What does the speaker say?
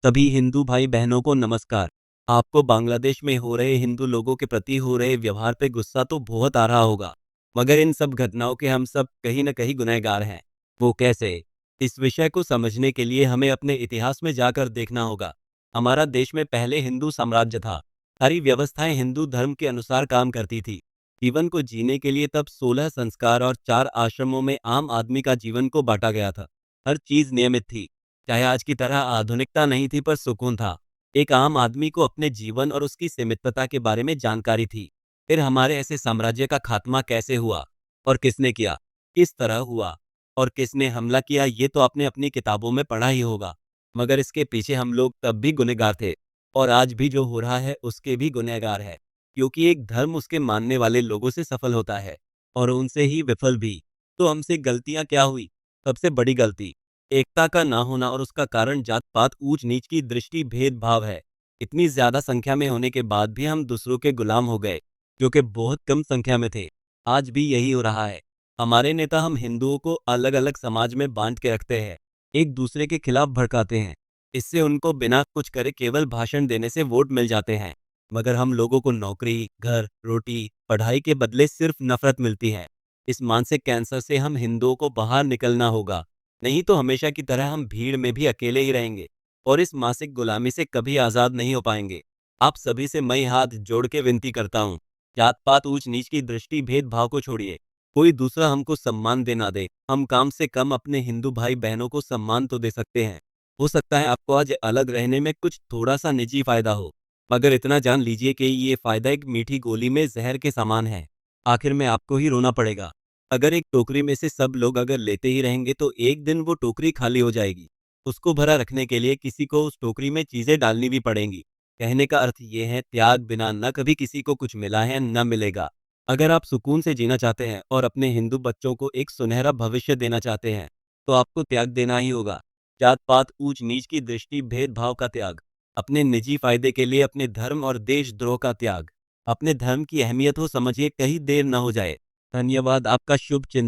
सभी हिंदू भाई बहनों को नमस्कार। आपको बांग्लादेश में हो रहे हिंदू लोगों के प्रति हो रहे व्यवहार पे गुस्सा तो बहुत आ रहा होगा, मगर इन सब घटनाओं के हम सब कहीं न कहीं गुनहगार हैं। वो कैसे? इस विषय को समझने के लिए हमें अपने इतिहास में जाकर देखना होगा। हमारा देश में पहले हिंदू साम्राज्य था। सारी व्यवस्थाएं हिंदू धर्म के अनुसार काम करती थी। जीवन को जीने के लिए तब 16 संस्कार और 4 आश्रमों में आम आदमी का जीवन को बांटा गया था। हर चीज नियमित थी। चाहे आज की तरह आधुनिकता नहीं थी, पर सुकून था। एक आम आदमी को अपने जीवन और उसकी सीमितता के बारे में जानकारी थी। फिर हमारे ऐसे साम्राज्य का खात्मा कैसे हुआ और किसने किया, किस तरह हुआ और किसने हमला किया, ये तो आपने अपनी किताबों में पढ़ा ही होगा। मगर इसके पीछे हम लोग तब भी गुनहगार थे और आज भी जो हो रहा है उसके भी गुनहगार है, क्योंकि एक धर्म उसके मानने वाले लोगों से सफल होता है और उनसे ही विफल भी। तो हमसे गलतियां क्या हुई? सबसे बड़ी गलती एकता का ना होना, और उसका कारण जात पात ऊंच नीच की दृष्टि भेदभाव है। इतनी ज्यादा संख्या में होने के बाद भी हम दूसरों के गुलाम हो गए, जो कि बहुत कम संख्या में थे। आज भी यही हो रहा है। हमारे नेता हम हिंदुओं को अलग अलग समाज में बांट के रखते हैं, एक दूसरे के खिलाफ भड़काते हैं। इससे उनको बिना कुछ करे केवल भाषण देने से वोट मिल जाते हैं, मगर हम लोगों को नौकरी, घर, रोटी, पढ़ाई के बदले सिर्फ नफरत मिलती है। इस मानसिक कैंसर से हम हिंदुओं को बाहर निकलना होगा, नहीं तो हमेशा की तरह हम भीड़ में भी अकेले ही रहेंगे और इस मासिक गुलामी से कभी आजाद नहीं हो पाएंगे। आप सभी से मैं हाथ जोड़ के विनती करता हूँ, जात पात ऊंच नीच की दृष्टि भेदभाव को छोड़िए। कोई दूसरा हमको सम्मान देना दे, हम कम से कम अपने हिंदू भाई बहनों को सम्मान तो दे सकते हैं। हो सकता है आपको आज अलग रहने में कुछ थोड़ा सा निजी फायदा हो, मगर इतना जान लीजिए कि ये फायदा एक मीठी गोली में जहर के समान है। आखिर में आपको ही रोना पड़ेगा। अगर एक टोकरी में से सब लोग अगर लेते ही रहेंगे तो एक दिन वो टोकरी खाली हो जाएगी। उसको भरा रखने के लिए किसी को उस टोकरी में चीजें डालनी भी पड़ेंगी। कहने का अर्थ ये है, त्याग बिना न कभी किसी को कुछ मिला है न मिलेगा। अगर आप सुकून से जीना चाहते हैं और अपने हिंदू बच्चों को एक सुनहरा भविष्य देना चाहते हैं, तो आपको त्याग देना ही होगा। जात पात ऊंच नीच की दृष्टि भेदभाव का त्याग, अपने निजी फायदे के लिए अपने धर्म और देशद्रोह का त्याग। अपने धर्म की अहमियत हो समझिए, कहीं देर न हो जाए। धन्यवाद। आपका शुभ चिंतन।